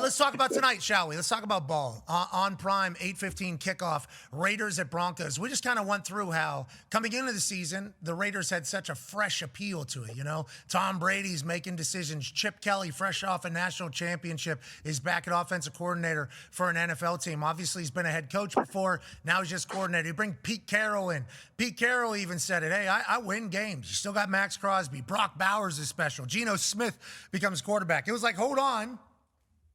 let's talk about tonight, shall we? Let's talk about ball. On Prime, 8:15 kickoff, Raiders at Broncos. We just kind of went through how, coming into the season, the Raiders had such a fresh appeal to it, you know? Tom Brady's making decisions. Chip Kelly, fresh off a national championship, is back at offensive coordinator for an NFL team. Obviously, he's been a head coach before. Now he's just coordinator. You bring Pete Carroll in. Pete Carroll even said it. Hey, I win games. You still got Max Crosby. Brock Bowers is special. Geno Smith becomes quarterback. It was like, hold on.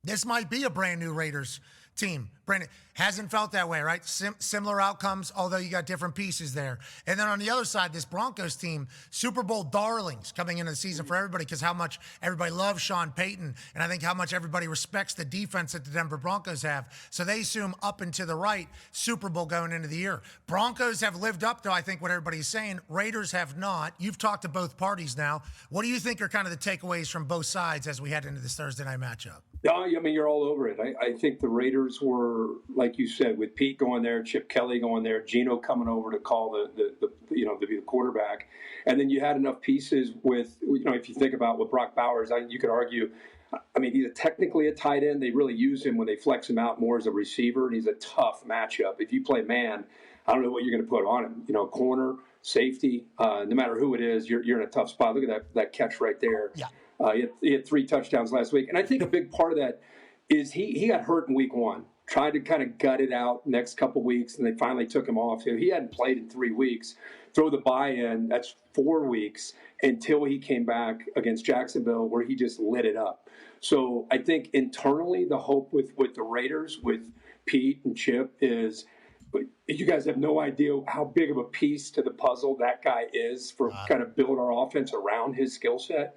This might be a brand new Raiders team. Brandon, hasn't felt that way, right? Similar outcomes, although you got different pieces there. And then on the other side, this Broncos team, Super Bowl darlings coming into the season for everybody because how much everybody loves Sean Payton, and I think how much everybody respects the defense that the Denver Broncos have. So they assume up and to the right, Super Bowl going into the year. Broncos have lived up to, I think, what everybody's saying. Raiders have not. You've talked to both parties now. What do you think are kind of the takeaways from both sides as we head into this Thursday night matchup? I mean, you're all over it. I think the Raiders were, like you said, with Pete going there, Chip Kelly going there, Geno coming over to call to be the quarterback, and then you had enough pieces with, if you think about with Brock Bowers, you could argue, I mean, he's technically a tight end. They really use him when they flex him out more as a receiver, and he's a tough matchup. If you play man, I don't know what you're going to put on him. Corner, safety, no matter who it is, you're in a tough spot. Look at that catch right there. Yeah. He had 3 touchdowns last week. And I think a big part of that is he got hurt in week 1, tried to kind of gut it out next couple weeks, and they finally took him off. He hadn't played in 3 weeks. Throw the bye in, that's 4 weeks until he came back against Jacksonville where he just lit it up. So I think internally the hope with the Raiders, with Pete and Chip, is you guys have no idea how big of a piece to the puzzle that guy is for kind of build our offense around his skill set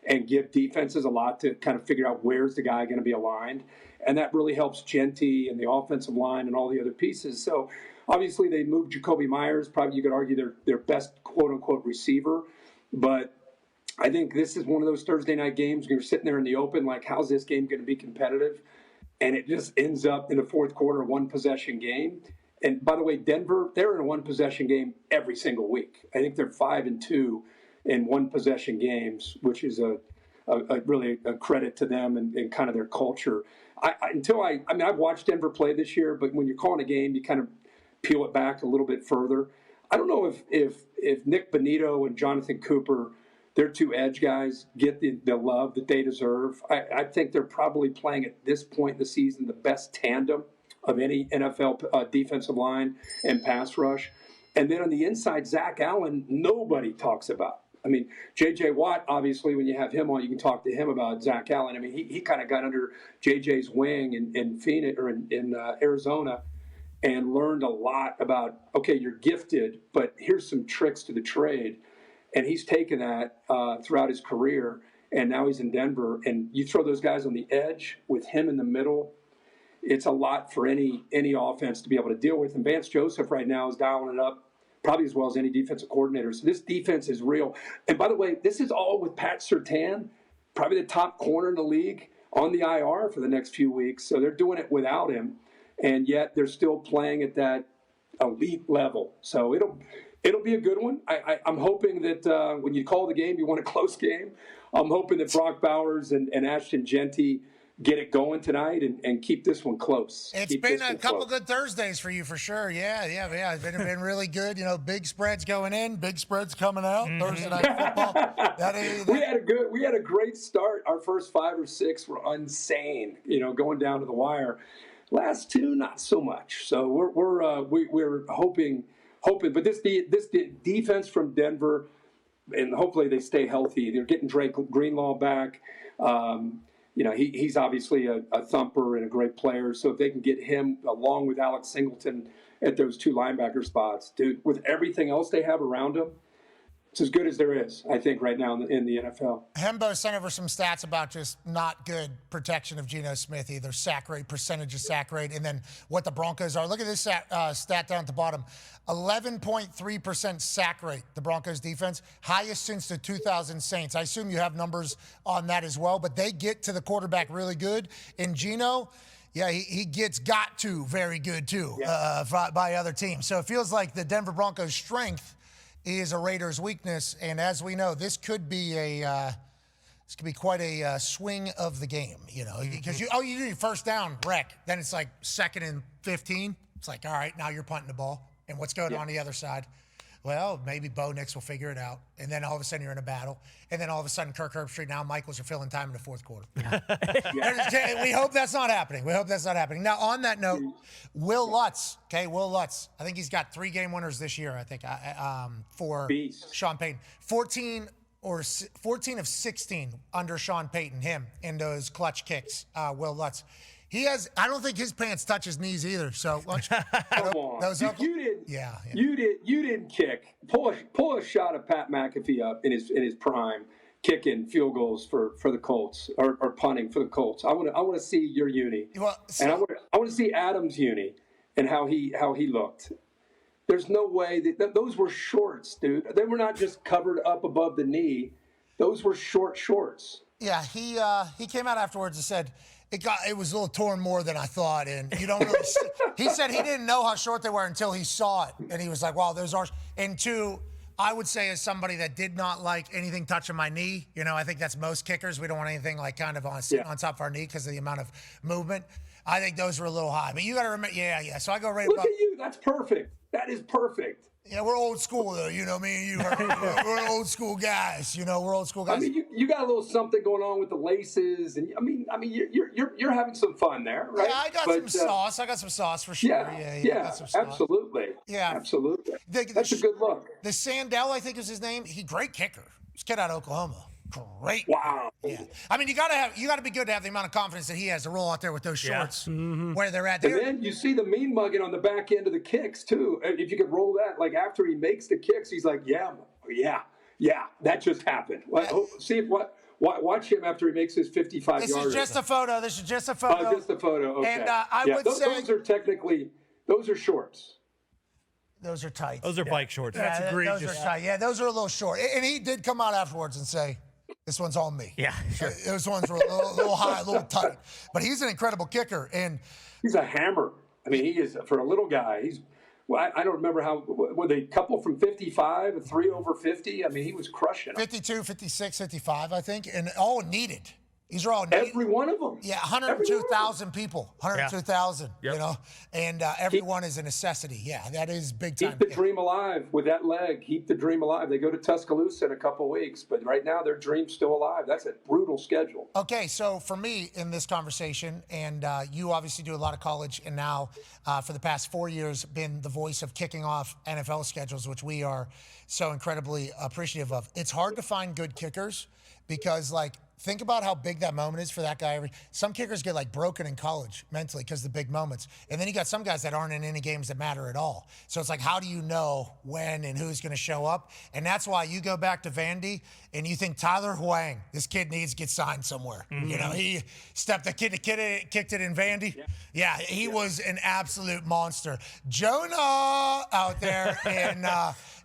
and give defenses a lot to kind of figure out where's the guy going to be aligned. And that really helps Genty and the offensive line and all the other pieces. So obviously they moved Jacoby Myers, probably you could argue their best quote-unquote receiver. But I think this is one of those Thursday night games where you're sitting there in the open, like, how's this game going to be competitive? And it just ends up in the fourth quarter, one-possession game. And by the way, Denver, they're in a one-possession game every single week. I think they're 5-2 in one-possession games, which is a really a credit to them and kind of their culture. I've watched Denver play this year, but when you're calling a game, you kind of peel it back a little bit further. I don't know if Nick Bonito and Jonathan Cooper, their 2 edge guys, get the love that they deserve. I think they're probably playing at this point in the season the best tandem of any NFL defensive line and pass rush. And then on the inside, Zach Allen, nobody talks about. I mean, J.J. Watt, obviously, when you have him on, you can talk to him about Zach Allen. I mean, he kind of got under J.J.'s wing in Phoenix or in Arizona and learned a lot about, okay, you're gifted, but here's some tricks to the trade. And he's taken that throughout his career, and now he's in Denver. And you throw those guys on the edge with him in the middle, it's a lot for any offense to be able to deal with. And Vance Joseph right now is dialing it up probably as well as any defensive coordinator. So this defense is real. And by the way, this is all with Pat Surtain, probably the top corner in the league, on the IR for the next few weeks. So they're doing it without him, and yet they're still playing at that elite level. So it'll be a good one. I'm hoping that when you call the game, you want a close game. I'm hoping that Brock Bowers and Ashton Genty get it going tonight and keep this one close. It's been a couple good Thursdays for you for sure. Yeah. It's been really good. Big spreads going in, big spreads coming out. Mm-hmm. Thursday night football. We had a great start. Our first 5 or 6 were insane. Going down to the wire. Last 2, not so much. So we're hoping. But this defense from Denver, and hopefully they stay healthy. They're getting Drake Greenlaw back. He's obviously a thumper and a great player. So if they can get him along with Alex Singleton at those 2 linebacker spots, dude, with everything else they have around him, it's as good as there is, I think, right now in the NFL. Hembo sent over some stats about just not good protection of Geno Smith, either sack rate, percentage of sack rate, and then what the Broncos are. Look at this stat down at the bottom. 11.3% sack rate, the Broncos defense, highest since the 2000 Saints. I assume you have numbers on that as well, but they get to the quarterback really good. And Geno, yeah, he got to very good too by other teams. So it feels like the Denver Broncos' strength is a Raiders' weakness, and as we know, this could be a This could be quite a swing of the game, because you do your first down, wreck. Then it's like 2nd and 15. It's like, all right, now you're punting the ball. And what's going on the other side? Well, maybe Bo Nix will figure it out. And then all of a sudden you're in a battle. And then all of a sudden Kirk Herbstreit, now Michaels are filling time in the fourth quarter. We hope that's not happening. Now, on that note, Wil Lutz. Wil Lutz. I think he's got 3 game winners this year, for Beast. Sean Payton. 14 of 16 under Sean Payton, him, in those clutch kicks, Wil Lutz. I don't think his pants touch his knees either. So come on. You didn't. Yeah. You didn't kick. Pull a shot of Pat McAfee up in his prime, kicking field goals for the Colts or punting for the Colts. I want to see your uni. And I want to see Adams' uni and how he looked. There's no way that those were shorts, dude. They were not just covered up above the knee. Those were shorts. Yeah, he came out afterwards and said it was a little torn more than I thought, and you don't really. He said he didn't know how short they were until he saw it, and he was like, "Wow, those are." And 2, I would say, as somebody that did not like anything touching my knee, I think that's most kickers. We don't want anything like kind of on top of our knee because of the amount of movement. I think those were a little high, but you got to remember, yeah. So I go right. Look at you. That's perfect. That is perfect. Yeah, we're old school though. Me and you we're old school guys. We're old school guys. I mean, you got a little something going on with the laces, and I mean, you're having some fun there, right? Yeah, I got some sauce. I got some sauce for sure. Yeah, absolutely. Yeah, absolutely. That's a good look. The Sandell, I think is his name. Great kicker. This kid out of Oklahoma. Great. Wow. Yeah. I mean, you got to be good to have the amount of confidence that he has to roll out there with those shorts where they're at. And then you see the mean mugging on the back end of the kicks too. If you could roll that, like after he makes the kicks, he's like, yeah, that just happened. Watch him after he makes his 55 yards. This is just a photo. Just a photo. Okay. And I would say those are shorts. Those are tight. Those are bike shorts. Yeah, That's egregious. Those are tight. Yeah, those are a little short. And he did come out afterwards and say, this one's on me. Yeah, sure. Those ones were a little high, a little tight. But he's an incredible kicker. And he's a hammer. I mean, he is, for a little guy, I don't remember were they a couple from 55, 3 over 50? I mean, he was crushing them. 52, 56, 55, I think, and all needed. These are all needed. Every one of them. Yeah, 102,000 people. 102,000, Yep. And everyone is a necessity. Yeah, that is big time. Keep the dream alive with that leg. Keep the dream alive. They go to Tuscaloosa in a couple weeks, but right now their dream's still alive. That's a brutal schedule. Okay, so for me in this conversation, and you obviously do a lot of college, and now for the past 4 years been the voice of kicking off NFL schedules, which we are so incredibly appreciative of. It's hard to find good kickers because, think about how big that moment is for that guy. Some kickers get broken in college mentally because of the big moments. And then you got some guys that aren't in any games that matter at all. So it's how do you know when and who's going to show up? And that's why you go back to Vandy and you think Tyler Huang, this kid needs to get signed somewhere. Mm-hmm. He stepped the kid, kicked it in Vandy. Yeah, he was an absolute monster. Jonah out there in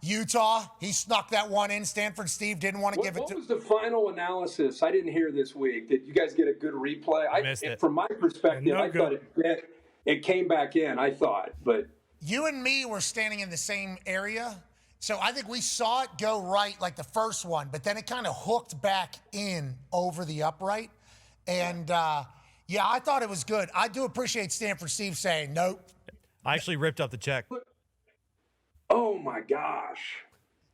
Utah, he snuck that one in. Stanford Steve didn't want to give it to. What was the final analysis? I didn't hear this week. Did you guys get a good replay? I missed it. From my perspective, I thought it came back in. I thought, but you and me were standing in the same area, so I think we saw it go right like the first one, but then it kind of hooked back in over the upright, and I thought it was good. I do appreciate Stanford Steve saying nope. I actually ripped up the check. Oh my gosh.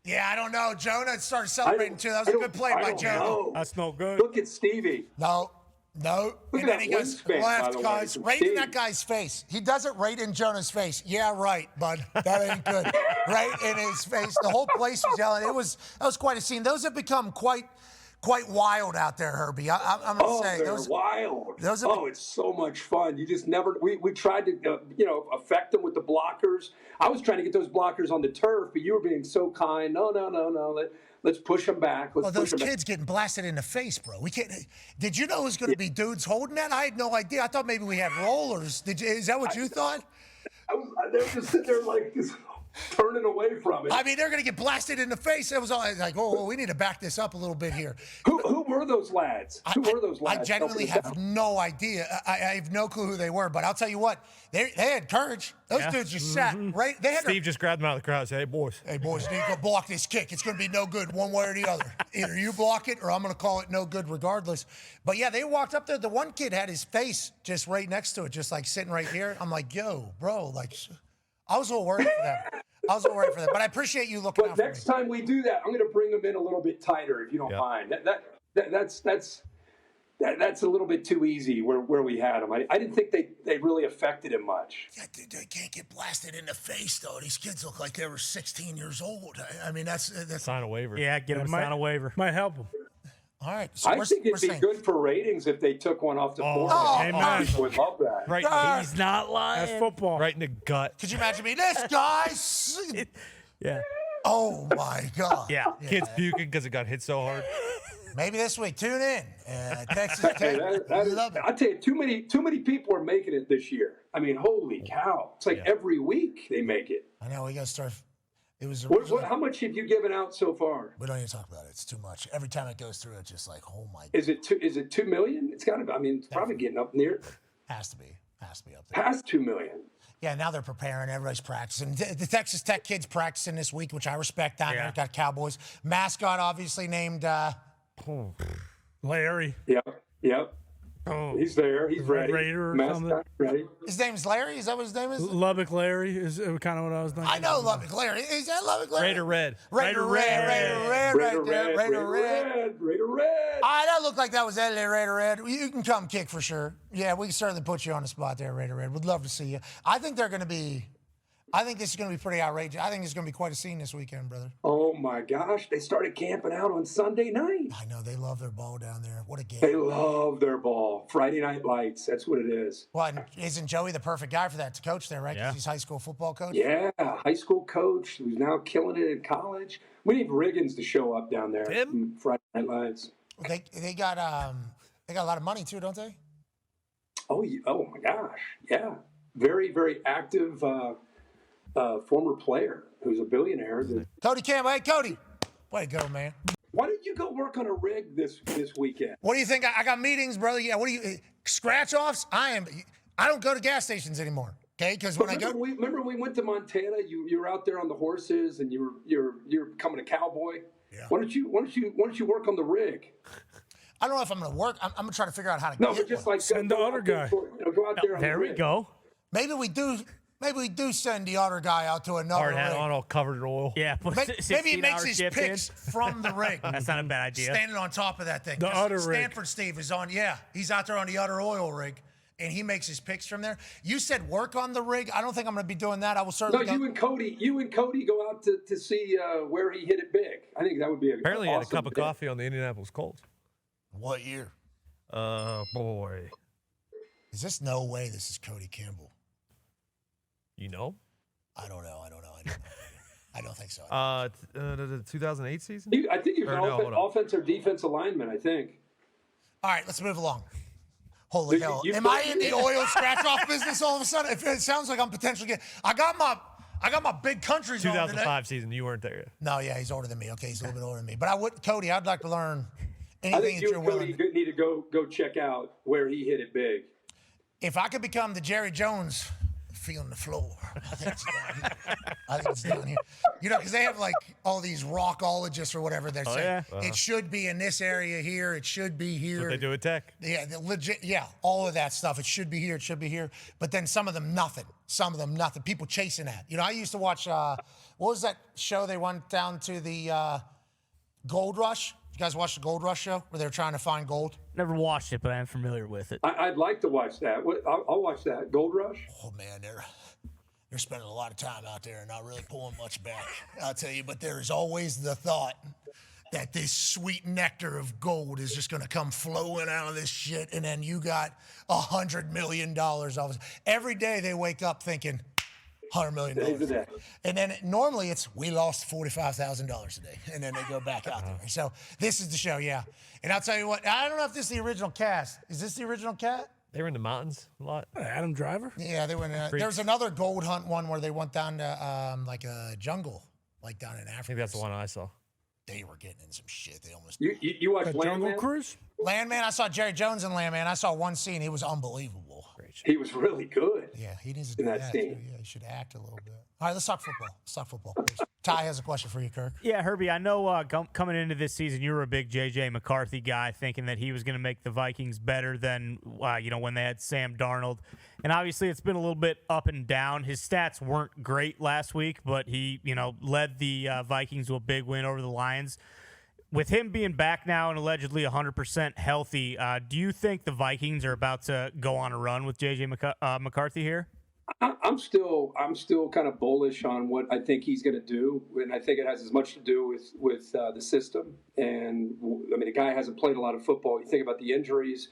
Yeah, I don't know. Jonah started celebrating too. That was a good play by Jonah. Know. That's no good. Look at Stevie. No. Look and at then that he goes wingspan, left, guys. Right in Steve. that guy's face. He does it right in Jonah's face. Yeah, right, bud. That ain't good. Right in his face. The whole place was yelling. That was quite a scene. Those have become quite wild out there, Herbie. I'm going to say. They're wild. It's so much fun. You just never. We tried to, affect them with the blockers. I was trying to get those blockers on the turf, but you were being so kind. No. Let's push them back. Those kids getting blasted in the face, bro. We can't. Did you know it was going to be dudes holding that? I had no idea. I thought maybe we had rollers. Is that what you thought? They were just sitting there just turning away from it. I mean, they're going to get blasted in the face. It was all like, oh, we need to back this up a little bit here. Who were those lads? Who were those lads? I genuinely have no idea. I have no clue who they were, but I'll tell you what, they had courage. Those dudes just sat right. They had Steve just grabbed them out of the crowd and said, Hey, boys, you need to go block this kick. It's going to be no good one way or the other. Either you block it or I'm going to call it no good regardless. But, yeah, they walked up there. The one kid had his face just right next to it, just like sitting right here. I'm like, yo, bro, like, I was a little worried for them. But I appreciate you looking out for me. Next time we do that, I'm going to bring them in a little bit tighter, if you don't mind. That's a little bit too easy where we had him. I didn't think they really affected him much. Yeah, dude, they can't get blasted in the face, though. These kids look like they were 16 years old. I mean, that's sign a waiver. Yeah, get him to sign a waiver. Might help him. all right. So I think it'd be good for ratings if they took one off the board. amen. People would love that. Right, He's not lying. That's football. right in the gut. Could you imagine me? This guy. Yeah. Oh my God. Yeah. Kids puking because it got hit so hard. Maybe this week. Tune in. Texas Tech. Love it. I tell you, too many people are making it this year. I mean, holy cow! It's like every week they make it. I know we got to start. It was. How much have you given out so far? We don't even talk about it. It's too much. Every time it goes through, it's just like, oh my. Is it 2 million? It's got to be. I mean, it's probably getting up near. Has to be up there. Past 2 million. Yeah, now they're preparing. Everybody's practicing. The Texas Tech kids practicing this week, which I respect. Down there, got Cowboys mascot, obviously named Larry. Yep. Oh. He's there. He's ready. Raider or Mascot, something. ready. His name's Larry. Is that what his name is? Lubbock Larry is kind of what I was thinking. I know Lubbock Larry. Is that Lubbock Larry? Raider Red. Raider Red. Right there. Raider Red. Raider Red. That looked like that was Eddie Raider Red. You can come kick for sure. Yeah, we can certainly put you on the spot there, Raider Red. Would love to see you. I think this is going to be pretty outrageous. I think it's going to be quite a scene this weekend, brother. Oh my gosh! They started camping out on Sunday night. I know they love their ball down there. What a game! They love their ball. Friday Night Lights. That's what it is. Well, and isn't Joey the perfect guy for that to coach there, right? 'Cause he's high school football coach. Yeah, high school coach who's now killing it in college. We need Riggins to show up down there. Friday Night Lights. They got a lot of money too, don't they? Oh my gosh! Yeah, very very active. Former player who's a billionaire. Cody Campbell. Hey, Cody. Way to go, man. Why don't you go work on a rig this weekend? What do you think? I got meetings, brother. Yeah, what do you scratch-offs? I don't go to gas stations anymore, okay? Because when remember we went to Montana, you were out there on the horses and you're becoming a cowboy. Yeah. Why don't you work on the rig? I don't know if I'm going to work. I'm going to try to figure out how to get just one. like send the other guy. Go out there on There the we rig. go. Maybe we do send the other guy out to another Hard hat rig. on, all covered in oil. Yeah. Maybe he makes his picks from the rig. That's not a bad idea. Standing on top of that thing. The udder rig. Stanford Steve is on, he's out there on the udder oil rig, and he makes his picks from there. You said work on the rig. I don't think I'm going to be doing that. I will certainly. No, you and Cody go out to see where he hit it big. I think that would be Apparently, he had a cup of coffee on the Indianapolis Colts. What year? Boy. Is this no way this is Cody Campbell? You know? I don't know. I don't think so. The 2008 season? I think you're an offense or defensive lineman, I think. All right, let's move along. Holy hell. Am I in the oil scratch-off business all of a sudden? It sounds like I'm potentially getting... I got my big countries on today. 2005 season. You weren't there yet. No, yeah, he's older than me. Okay, he's a little bit older than me. But Cody, I'd like to learn anything I think that you're willing. Cody need to go check out where he hit it big. If I could become the Jerry Jones feeling the floor, I think it's down here. You know, because they have like all these rockologists or whatever they're saying. It should be in this area here. It should be here. That's what they do at Tech. Yeah, legit. Yeah, all of that stuff. It should be here. It should be here. But then some of them nothing. Some of them nothing. People chasing that. You know, I used to watch. What was that show? They went down to the Gold Rush. You guys watch the Gold Rush show where they're trying to find gold? Never watched it, but I'm familiar with it. I'd like to watch that. I'll watch that. Gold Rush? Oh, man, they're spending a lot of time out there and not really pulling much back, I'll tell you. But there's always the thought that this sweet nectar of gold is just going to come flowing out of this shit, and then you got $100 million. Every day they wake up thinking, $100 million. And then normally it's, we lost $45,000 a day. And then they go back out there. So this is the show, yeah. And I'll tell you what, I don't know if this is the original cast. Is this the original cast? They were in the mountains a lot. Adam Driver? Yeah, they went. There was another gold hunt one where they went down to like a jungle, like down in Africa. I think that's the one I saw. they were getting in some shit. They almost You watched The Jungle Landman? Cruise? Landman. I saw Jerry Jones in Landman. I saw one scene. He was unbelievable. He was really good. Yeah, he needs to do In that that scene. too. Yeah, he should act a little bit. All right, let's talk football. Let's talk football. Please. Ty has a question for you, Kirk. Yeah, Herbie, I know coming into this season, you were a big J.J. McCarthy guy, thinking that he was going to make the Vikings better than, when they had Sam Darnold. And obviously, it's been a little bit up and down. His stats weren't great last week, but he, led the Vikings to a big win over the Lions. With him being back now and allegedly 100% healthy, do you think the Vikings are about to go on a run with J.J. McCarthy here? I'm still kind of bullish on what I think he's going to do, and I think it has as much to do with the system. And I mean, the guy hasn't played a lot of football. You think about the injuries.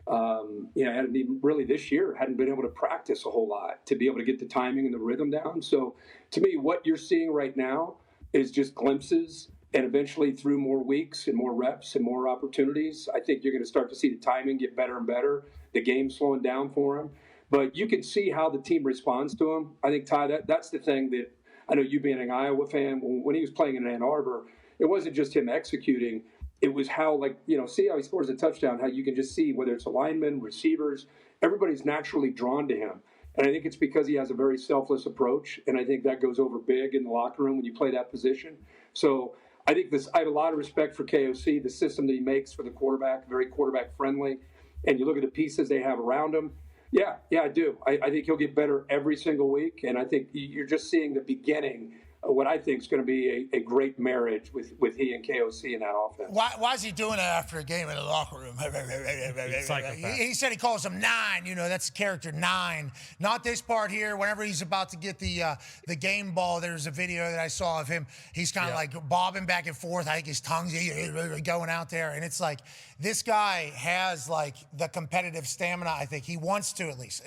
Hadn't even really this year hadn't been able to practice a whole lot to be able to get the timing and the rhythm down. So to me, what you're seeing right now is just glimpses. And eventually, through more weeks and more reps and more opportunities, I think you're going to start to see the timing get better and better, the game slowing down for him. But you can see how the team responds to him. I think, Ty, that's the thing that I know you being an Iowa fan, when he was playing in Ann Arbor, it wasn't just him executing. It was how, see how he scores a touchdown, how you can just see whether it's linemen, receivers, everybody's naturally drawn to him. And I think it's because he has a very selfless approach, and I think that goes over big in the locker room when you play that position. So I think I have a lot of respect for KOC, the system that he makes for the quarterback, very quarterback friendly. And you look at the pieces they have around him. Yeah, I do. I think he'll get better every single week. And I think you're just seeing the beginning of what I think is going to be a great marriage with he and KOC in that offense. Why is he doing that after a game in the locker room? He said he calls him Nine. That's character Nine. Not this part here. Whenever he's about to get the game ball, there's a video that I saw of him. He's kind of like bobbing back and forth. I think his tongue's going out there. And it's like this guy has the competitive stamina, I think. He wants to at least.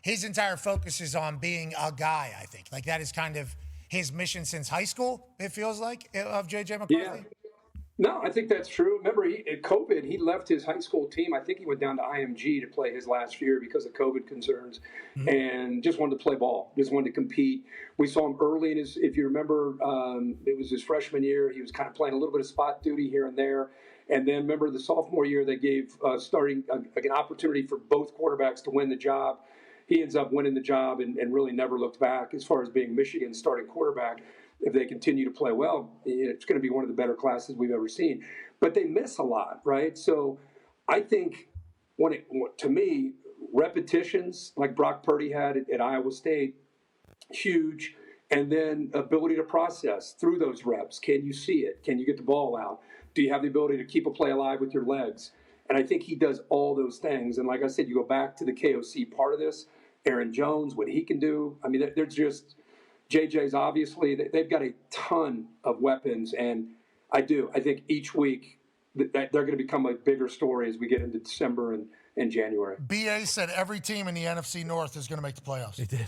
His entire focus is on being a guy, I think. That is kind of his mission since high school, it feels like, of J.J. McCarthy? Yeah. No, I think that's true. Remember, at COVID, he left his high school team. I think he went down to IMG to play his last year because of COVID concerns, and just wanted to play ball, just wanted to compete. We saw him early in if you remember, it was his freshman year. He was kind of playing a little bit of spot duty here and there. And then remember the sophomore year, they gave starting an opportunity for both quarterbacks to win the job. He ends up winning the job and really never looked back as far as being Michigan's starting quarterback. If they continue to play well, it's going to be one of the better classes we've ever seen. But they miss a lot, right? So I think, to me, repetitions like Brock Purdy had at Iowa State, huge. And then ability to process through those reps. Can you see it? Can you get the ball out? Do you have the ability to keep a play alive with your legs? And I think he does all those things. And like I said, you go back to the KOC part of this, Aaron Jones, what he can do. I mean, they're just – JJ's obviously – they've got a ton of weapons. And I think each week they're going to become a bigger story as we get into December and January. BA said every team in the NFC North is going to make the playoffs. They did.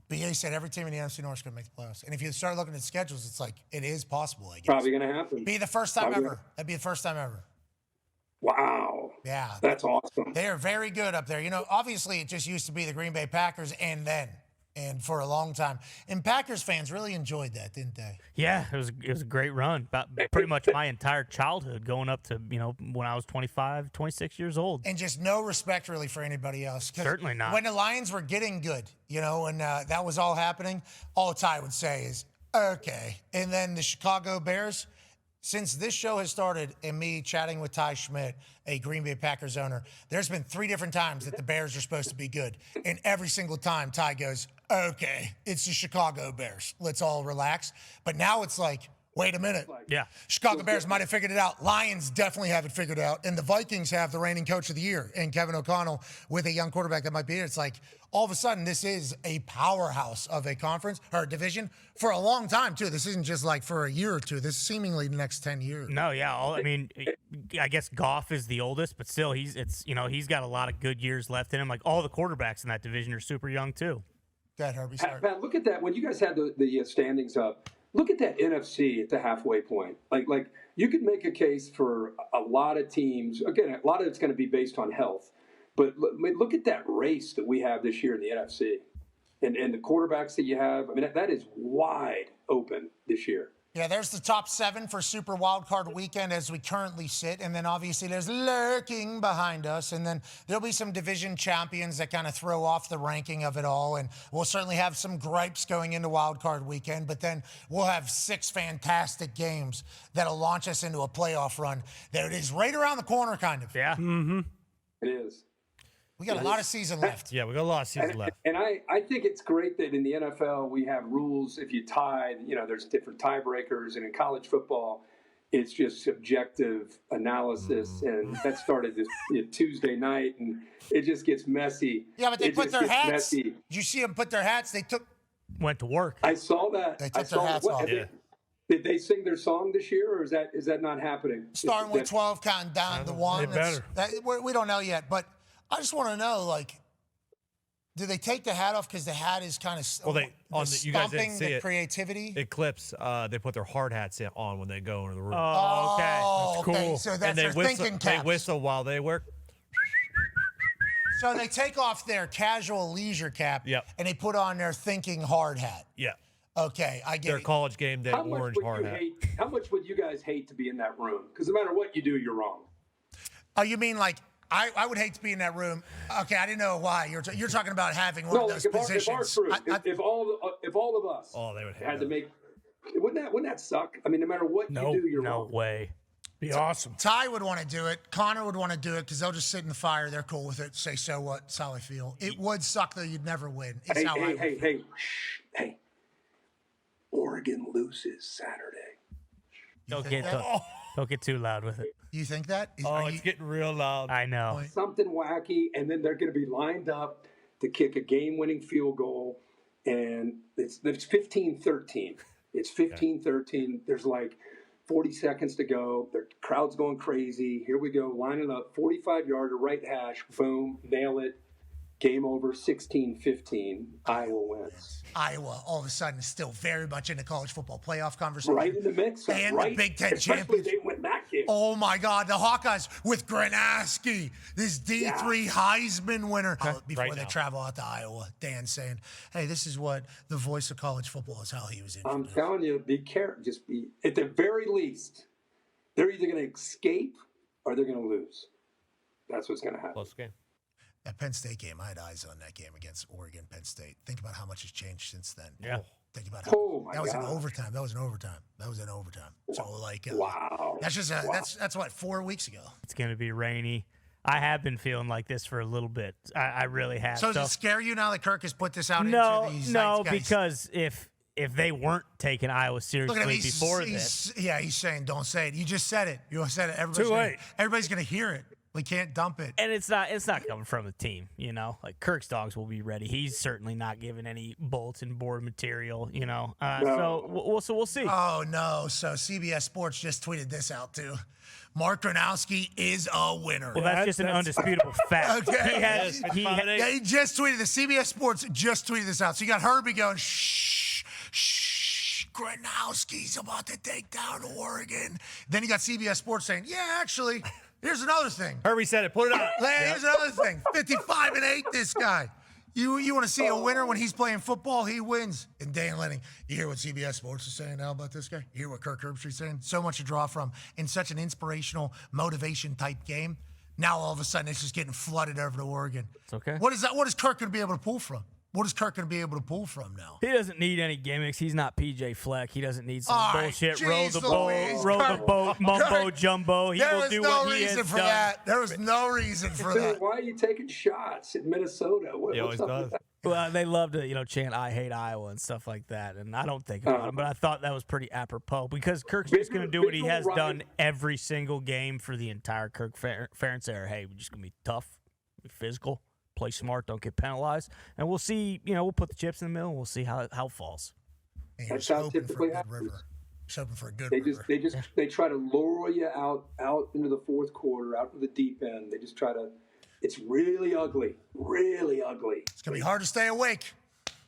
BA said every team in the NFC North is going to make the playoffs. And if you start looking at schedules, it's it is possible, I guess. Probably going to happen. Be the first time ever. That'd be the first time ever. Wow. Yeah. That's awesome. They are very good up there. Obviously it just used to be the Green Bay Packers and for a long time. And Packers fans really enjoyed that, didn't they? Yeah, it was a great run. About pretty much my entire childhood going up to, when I was 25, 26 years old. And just no respect really for anybody else. Certainly not. When the Lions were getting good, and that was all happening, all Ty would say is, okay. And then the Chicago Bears, since this show has started and me chatting with Ty Schmidt, a Green Bay Packers owner, there's been 3 different times that the Bears are supposed to be good. And every single time Ty goes, okay, it's the Chicago Bears. Let's all relax. But now it's wait a minute. Yeah. Chicago Bears might have figured it out. Lions definitely have it figured out. And the Vikings have the reigning coach of the year and Kevin O'Connell with a young quarterback that might be here. It's all of a sudden, this is a powerhouse of a conference or a division for a long time, too. This isn't just for a year or two. This is seemingly the next 10 years. No, yeah. I guess Goff is the oldest, but still, he's got a lot of good years left in him. All the quarterbacks in that division are super young, too. Go ahead, Herbie. Sorry. Pat, look at that. When you guys had the standings up, look at that NFC at the halfway point. Like you could make a case for a lot of teams. Again, a lot of it's going to be based on health. But look at that race that we have this year in the NFC. And the quarterbacks that you have, that is wide open this year. Yeah, there's the top 7 for Super Wildcard Weekend as we currently sit. And then obviously there's lurking behind us. And then there'll be some division champions that kind of throw off the ranking of it all. And we'll certainly have some gripes going into Wildcard Weekend. But then we'll have 6 fantastic games that'll launch us into a playoff run. There it is, right around the corner, kind of. Yeah. Mm-hmm. It is. We got a lot of season left. Yeah, we got a lot of season left. And I think it's great that in the NFL we have rules. If you tie, there's different tiebreakers, and in college football, it's just subjective analysis. And that started this Tuesday night, and it just gets messy. Yeah, but they put their hats. Messy. Did you see them put their hats? They Went to work. I saw that. They took their hats off. Did they sing their song this year, or is that not happening? Starting with 12, counting down to 1. They better. We don't know yet, but I just want to know, do they take the hat off because the hat is kind of you guys didn't see the it. creativity? Eclipse, they put their hard hats on when they go into the room. Oh, okay. Oh, That's okay. cool. So and that's they their thinking they caps. whistle while they work. So they take off their casual leisure cap Yep. and they put on their thinking hard hat. Yeah. Okay, I get Their it. college game day orange hard hat. How much would you guys hate to be in that room? Because no matter what you do, you're wrong. Oh, you mean I would hate to be in that room. Okay, I didn't know why. You're talking about having one of those positions. If all of us They would had to make, wouldn't that suck? I mean, no matter what you do, you're No wrong. way. Be awesome. Ty would want to do it. Connor would want to do it because they'll just sit in the fire. They're cool with it. Say, so what? That's how I feel. It would suck, though. You'd never win. It's how I would feel. Hey. Oregon loses Saturday. Don't get too loud with it. You think that? It's getting real loud. I know. Something wacky, and then they're going to be lined up to kick a game-winning field goal, and it's 15-13. It's 15-13. There's 40 seconds to go. The crowd's going crazy. Here we go, lining up, 45-yarder, right hash, boom, nail it. Game over, 16-15. Iowa wins. Iowa, all of a sudden, is still very much in the college football playoff conversation. Right in the mix. And right. the Big Ten Especially championship. they win that game. Oh, my God. The Hawkeyes with Granaski, this D3 Heisman winner. Before they travel out to Iowa, Dan saying, hey, this is what the voice of college football is, how he was I'm introduced. telling you, be careful. Just be, at the very least, they're either going to escape or they're going to lose. That's what's going to happen. Close game. That Penn State game, I had eyes on that game against Oregon, Penn State. Think about how much has changed since then. Yeah. Think about how my that was God. in overtime. That was in overtime. So Wow. that's just that's what 4 weeks ago. It's going to be rainy. I have been feeling like this for a little bit. I really have. So does it scare you now that Kirk has put this out No, into these no, guys? because if they weren't taking Iowa Look at seriously him. before this, He's saying, don't say it. You just said it. You said it. Everybody's going to hear it. We can't dump it. and it's not coming from the team, Kirk's dogs will be ready. He's certainly not giving any bulletin board material, No. So we'll see. Oh, no. So CBS Sports just tweeted this out, too. Mark Gronowski is a winner. Well, that's just an undisputable fact. Okay. He He just tweeted this. CBS Sports just tweeted this out. So you got Herbie going, shh, Gronowski's about to take down Oregon. Then you got CBS Sports saying, yeah, actually, here's another thing. Herbie said it. Put it out. Here's another thing. 55-8, this guy. You want to see a winner when he's playing football? He wins. And Dan Lenning, you hear what CBS Sports is saying now about this guy? You hear what Kirk Herbstreit's saying? So much to draw from in such an inspirational, motivation-type game. Now, all of a sudden, it's just getting flooded over to Oregon. It's okay. What is that? What is Kirk going to be able to pull from? What is Kirk going to be able to pull from now? He doesn't need any gimmicks. He's not PJ Fleck. He doesn't need some All right, bullshit. geez Louise, Kirk. Mumbo jumbo. He There will was do no what he reason has for done. that. There was no reason for Dude, that. why are you taking shots in Minnesota? He always does. Well, they love to, chant "I hate Iowa" and stuff like that, and I don't think about it, but I thought that was pretty apropos because Kirk's just going to do what he has done every single game for the entire Kirk Ferentz era. Hey, we're just going to be tough, be physical, play smart, don't get penalized, and we'll see. We'll put the chips in the middle, and we'll see how it falls. And That's you're how hoping typically for a good happens. river. Just hoping for a good river. They try to lure you out into the fourth quarter, out to the deep end. They just try to. It's really ugly, really ugly. It's going to be hard to stay awake.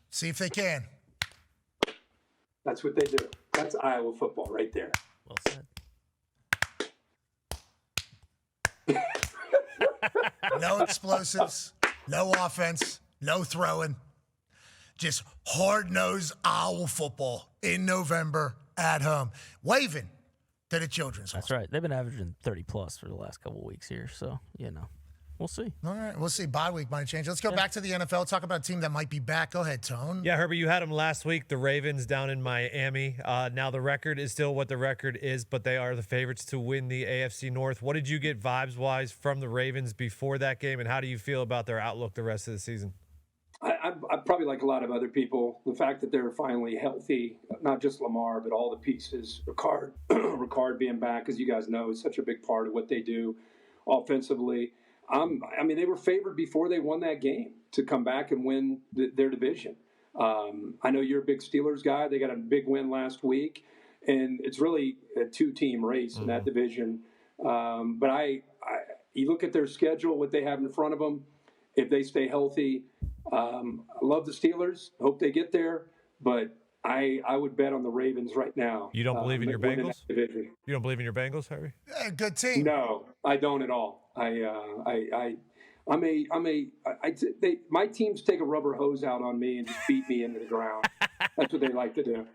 See if they can. That's what they do. That's Iowa football right there. Well said. No explosives, no offense, no throwing. Just hard-nosed Iowa football in November at home. Waving to the children's That's home. right. They've been averaging 30+ for the last couple of weeks here, so we'll see. All right, we'll see. Bye week might change. Let's go back to the NFL. Talk about a team that might be back. Go ahead, Tone. Yeah, Herbert, you had them last week, the Ravens down in Miami. Now the record is still what the record is, but they are the favorites to win the AFC North. What did you get vibes-wise from the Ravens before that game, and how do you feel about their outlook the rest of the season? I probably, like a lot of other people, the fact that they're finally healthy, not just Lamar, but all the pieces. Ricard being back, as you guys know, is such a big part of what they do offensively. I mean, they were favored before they won that game to come back and win their division. I know you're a big Steelers guy. They got a big win last week, and it's really a two-team race in that division. But you look at their schedule, what they have in front of them. If they stay healthy, I love the Steelers. Hope they get there, but I would bet on the Ravens right now. You don't believe in your winning Bengals? that division. You don't believe in your Bengals, Harvey? Good team. No, I don't at all. My teams take a rubber hose out on me and just beat me into the ground. That's what they like to do.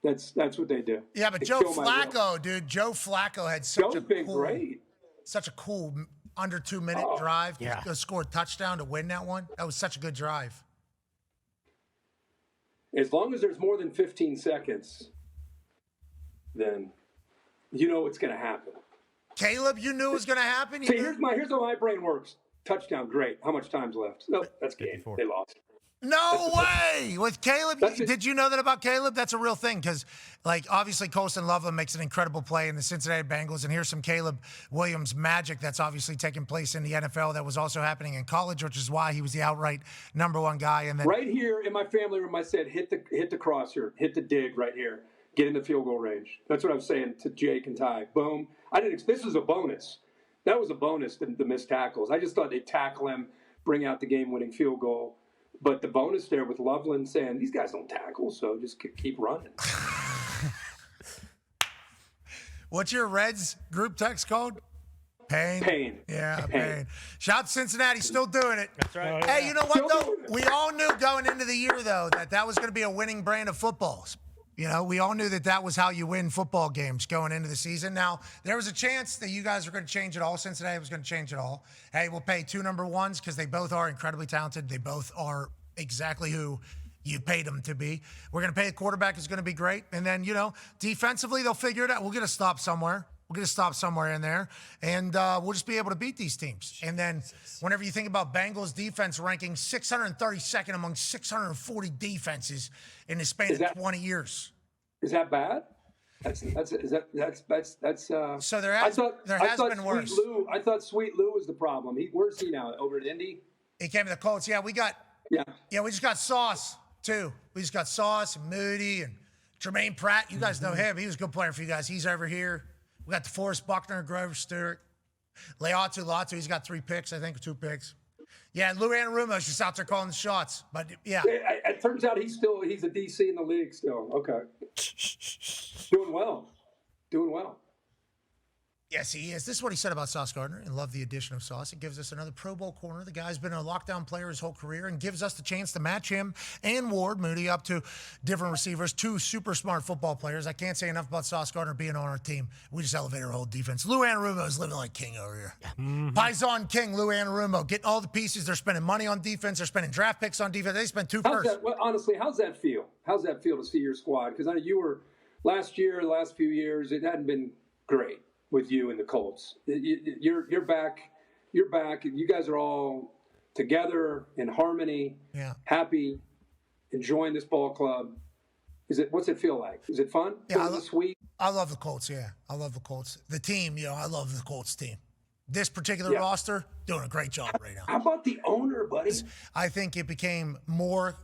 That's what they do. Yeah, but They Joe kill my will. Flacco, dude. Joe Flacco had such Joe's been such a cool under 2 minute drive. To score a touchdown to win that one. That was such a good drive. As long as there's more than 15 seconds, then you know what's going to happen. Caleb, you knew it was going to happen? See, here's how my brain works. Touchdown, great. How much time's left? No, that's game. 54. They lost. No way! With Caleb, That's it. did you know that about Caleb? That's a real thing because, obviously Colston Loveland makes an incredible play in the Cincinnati Bengals, and here's some Caleb Williams magic that's obviously taking place in the NFL that was also happening in college, which is why he was the outright #1 guy. And then Right here in my family room, I said, hit the crosser, hit the dig right here, get in the field goal range. That's what I was saying to Jake and Ty. Boom. This is a bonus. That was a bonus, the missed tackles. I just thought they'd tackle him, bring out the game-winning field goal. But the bonus there with Loveland saying, these guys don't tackle, so just keep running. what's your Reds group text called? Pain. Yeah, pain. Shout out to Cincinnati, still doing it. That's right. Hey, you know what, Still though? doing it. We all knew going into the year, though, that was going to be a winning brand of football. We all knew that was how you win football games going into the season. Now, there was a chance that you guys were going to change it all. Cincinnati was going to change it all. Hey, we'll pay 2 number 1s because they both are incredibly talented. They both are exactly who you paid them to be. We're going to pay a quarterback who's going to be great. And then, defensively, they'll figure it out. We'll get a stop somewhere. We'll get a stop somewhere in there, and we'll just be able to beat these teams. And then whenever you think about Bengals defense ranking 632nd among 640 defenses in the span of 20 years. Is that bad? That's So there has been worse. I thought Sweet Lou was the problem. Where's he now? Over at Indy? He came to the Colts. Yeah, we just got Sauce, too. We just got Sauce and Moody and Jermaine Pratt. You guys know him. He was a good player for you guys. He's over here. We got DeForest Buckner, Grover Stewart. Leatu Latu, he's got 3 picks, I think, 2 picks. Yeah, Lou Anarumo's just out there calling the shots. But, yeah. It turns out he's a DC in the league still. Okay. Doing well. Yes, he is. This is what he said about Sauce Gardner, and love the addition of Sauce. It gives us another Pro Bowl corner. The guy's been a lockdown player his whole career and gives us the chance to match him and Ward Moody up to different receivers, 2 super smart football players. I can't say enough about Sauce Gardner being on our team. We just elevate our whole defense. Lou Anarumo is living like king over here. Paisan king, Lou Anarumo, getting all the pieces. They're spending money on defense. They're spending draft picks on defense. They spent 2 firsts. Honestly, how's that feel? How's that feel to see your squad? Because I know you were last year, the last few years, it hadn't been great with you and the Colts. You're back. You're back. You guys are all together in harmony, happy, enjoying this ball club. What's it feel like? Is it fun? Yeah, Is it sweet? I love the Colts, yeah. I love the Colts. The team, I love the Colts team. This particular roster, doing a great job right now. How about the owner, buddy? I think it became more,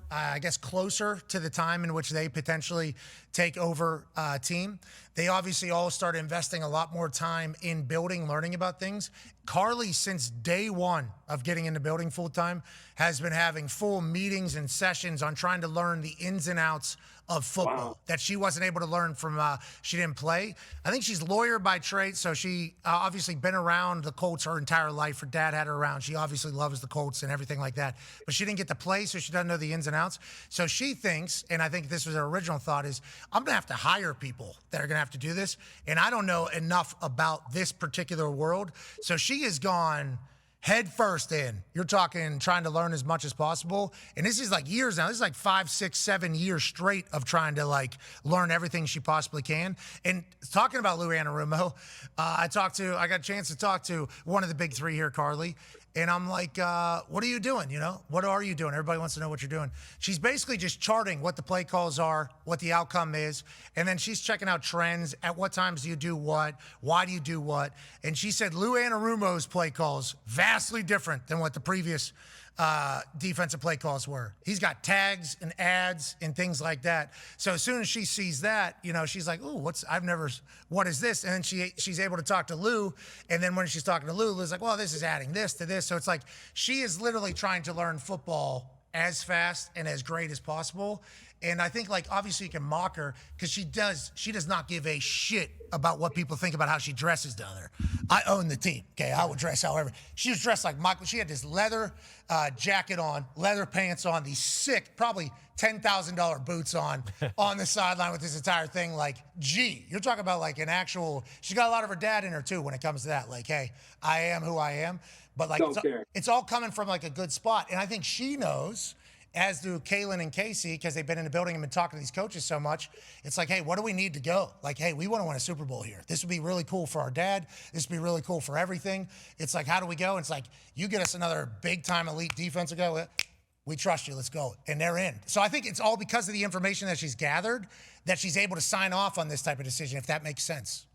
closer to the time in which they potentially take over a team. They obviously all started investing a lot more time in building, learning about things. Carly, since day one of getting into building full time, has been having full meetings and sessions on trying to learn the ins and outs of football that she wasn't able to learn from, she didn't play. I think she's a lawyer by trade, so she obviously been around the Colts her entire life. Her dad had her around. She obviously loves the Colts and everything like that, but she didn't get to play, so she doesn't know the ins and outs. So she thinks, and I think this was her original thought, is I'm going to have to hire people that are going to have to do this, and I don't know enough about this particular world. So she has gone head first in. You're talking trying to learn as much as possible. And this is like years now. This is like 5, 6, 7 years straight of trying to like learn everything she possibly can. And talking about Lou Anarumo, I got a chance to talk to one of the big three here, Carly. And I'm like, what are you doing? You know, what are you doing? Everybody wants to know what you're doing. She's basically just charting what the play calls are, what the outcome is. And then she's checking out trends. At what times do you do what? Why do you do what? And she said Lou Anarumo's play calls vastly different than what the previous defensive play calls were. He's got tags and ads and things like that. So as soon as she sees that, you know, she's like, ooh, what is this? And then she's able to talk to Lou. And then when she's talking to Lou, Lou's like, well, this is adding this to this. So it's like she is literally trying to learn football as fast and as great as possible. And I think, like, obviously you can mock her because she does not give a shit about what people think about how she dresses down there. I own the team, okay? I would dress however. She was dressed like Michael. She had this leather jacket on, leather pants on, these sick, probably $10,000 boots on the sideline with this entire thing. Like, gee, you're talking about like an actual, she's got a lot of her dad in her too when it comes to that. Like, hey, I am who I am. But like, it's all coming from like a good spot. And I think she knows, as do Kalen and Casey, because they've been in the building and been talking to these coaches so much. It's like, hey, what do we need to go? Like, hey, we want to win a Super Bowl here. This would be really cool for our dad. This would be really cool for everything. It's like, how do we go? And it's like, you get us another big-time elite defense to go, we trust you, let's go. And they're in. So I think it's all because of the information that she's gathered that she's able to sign off on this type of decision, if that makes sense.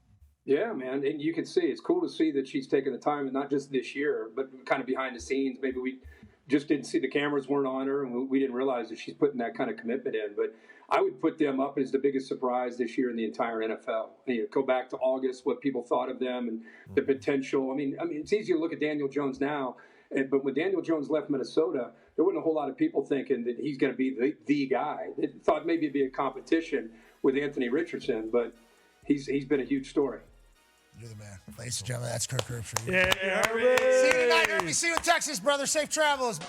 Yeah, man. And you can see, it's cool to see that she's taking the time, and not just this year, but kind of behind the scenes. Maybe we just didn't see, the cameras weren't on her, and we didn't realize that she's putting that kind of commitment in. But I would put them up as the biggest surprise this year in the entire NFL. You know, go back to August, what people thought of them and the potential. I mean, it's easy to look at Daniel Jones now, but when Daniel Jones left Minnesota, there wasn't a whole lot of people thinking that he's going to be the guy. They thought maybe it'd be a competition with Anthony Richardson, but he's been a huge story. You're the man. Ladies and gentlemen, that's Kirk Herbstreit. Yeah, See you tonight, Herbie. See you in Texas, brother. Safe travels.